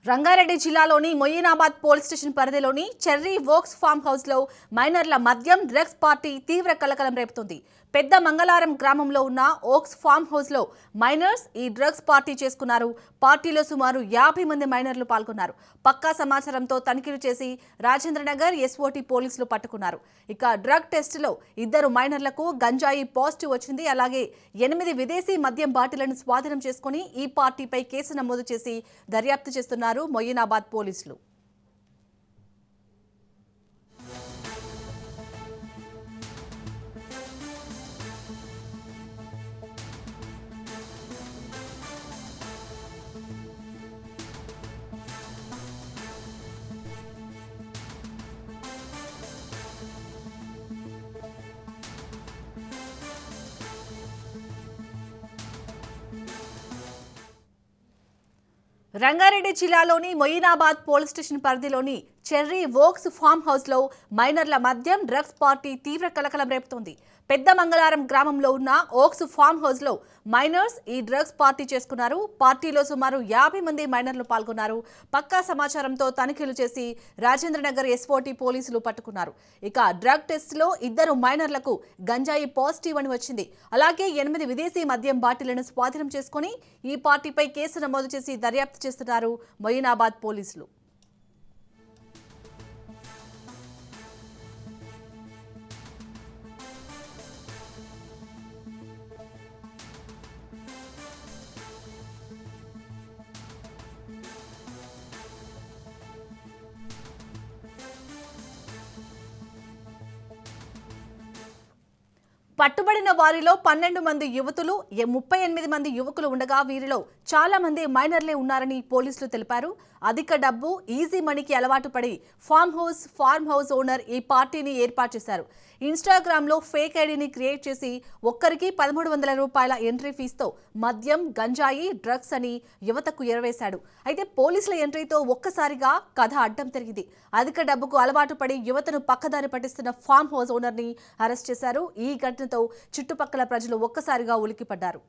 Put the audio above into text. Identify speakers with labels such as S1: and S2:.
S1: రంగారెడ్డి జిల్లాలోని Moinabad police station పరిధిలోని cherry Volks farm house లో మైనర్ల మద్యం డ్రగ్స్ పార్టీ తీవ్ర కలకలం రేపుతోంది. పెద్ద మంగళారం గ్రామంలో ఉన్న ఓక్స్ ఫామ్ హౌస్ లో మైనర్స్ ఈ డ్రగ్స్ పార్టీ చేసుకున్నారు. పార్టీలో సుమారు 50 మంది మైనర్లు పాల్గొన్నారు. పక్కా సమాచారంతో తనిఖీలు చేసి రాజేంద్రనగర్ ఎస్ఓటీ పోలీసులు పట్టుకున్నారు. ఇక డ్రగ్ టెస్టులో 2 మైనర్లకు గంజాయి పాజిటివ్ వచ్చింది. అలాగే 8 విదేశీ మద్యం బాటిళ్లను స్వాధీనం చేసుకుని ఈ పార్టీపై కేసు నమోదు చేసి దర్యాప్తు చేస్తున్నారు మొయినాబాద్ పోలీసులు. రంగారెడ్డి జిల్లాలోని మొయినాబాద్ పోలీస్ స్టేషన్ పరిధిలోని చెర్రీ వోక్స్ ఫామ్ హౌస్ లో మైనర్ల మద్యం డ్రగ్స్ పార్టీ తీవ్ర కలకలం రేపుతోంది. పెద్ద మంగళారం గ్రామంలో ఉన్న ఓక్స్ ఫామ్ హౌస్ లో మైనర్స్ ఈ డ్రగ్స్ పార్టీ చేసుకున్నారు. పార్టీలో సుమారు 50 మంది మైనర్లు పాల్గొన్నారు. పక్కా సమాచారంతో తనిఖీలు చేసి రాజేంద్రనగర్ ఎస్ఓటీ పోలీసులు పట్టుకున్నారు. ఇక డ్రగ్ టెస్ట్ లో 2 మైనర్లకు గంజాయి పాజిటివ్ అని వచ్చింది. అలాగే 8 విదేశీ మద్యం బాటిళ్లను స్వాధీనం చేసుకుని ఈ పార్టీపై కేసు నమోదు చేసి దర్యాప్తు చేస్తున్నారు మొయినాబాద్ పోలీసులు. పట్టుబడిన వారిలో 12 మంది యువతులు 38 మంది యువకులు ఉండగా వీరిలో చాలా మంది మైనర్లే ఉన్నారని పోలీసులు తెలిపారు. అధిక డబ్బు ఈజీ మనీకి అలవాటు పడి ఫార్మ్ హౌస్ ఓనర్ ఈ పార్టీని ఏర్పాటు చేశారు. ఇన్స్టాగ్రామ్లో ఫేక్ ఐడిని క్రియేట్ చేసి ఒక్కరికి 1300 రూపాయల ఎంట్రీ ఫీజుతో మద్యం గంజాయి డ్రగ్స్ అని యువతకు ఎరవేశాడు. అయితే పోలీసుల ఎంట్రీతో ఒక్కసారిగా కథ అడ్డం తిరిగింది. అధిక డబ్బుకు అలవాటు పడి యువతను పక్కదారి పట్టిస్తున్న ఫామ్ హౌస్ ఓనర్ని అరెస్ట్ చేశారు. ఈ ఘటనతో చుట్టుపక్కల ప్రజలు ఒక్కసారిగా ఉలిక్కిపడ్డారు.